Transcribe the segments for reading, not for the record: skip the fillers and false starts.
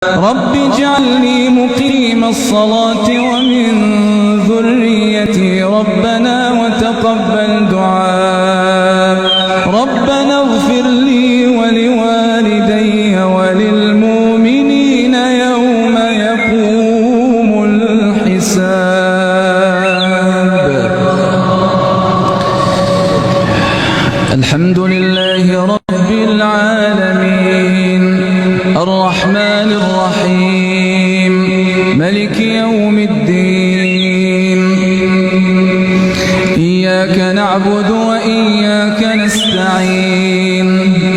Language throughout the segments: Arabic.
رب اجعلني مقيم الصلاة ومن ذريتي ربنا وتقبل دعاء ربنا اغفر لي ولوالدي وللمؤمنين يوم يقوم الحساب. الحمد لله رب العالمين الرحمن الرحيم ملك يوم الدين إياك نعبد وإياك نستعين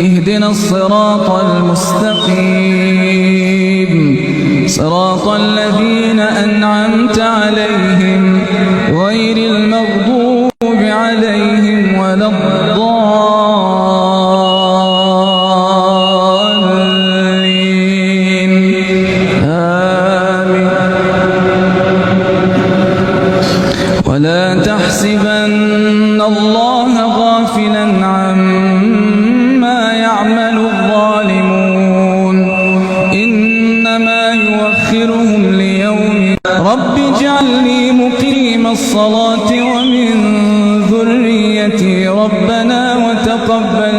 اهدنا الصراط المستقيم صراط الذين أنعمت عليهم غير المغضوب عليهم ولا الضالين. ولا تحسبن الله غافلا عما يعمل الظالمون إنما يؤخرهم ليوم. رب اجعلني مقيم الصلاة ومن ذريتي ربنا وتقبل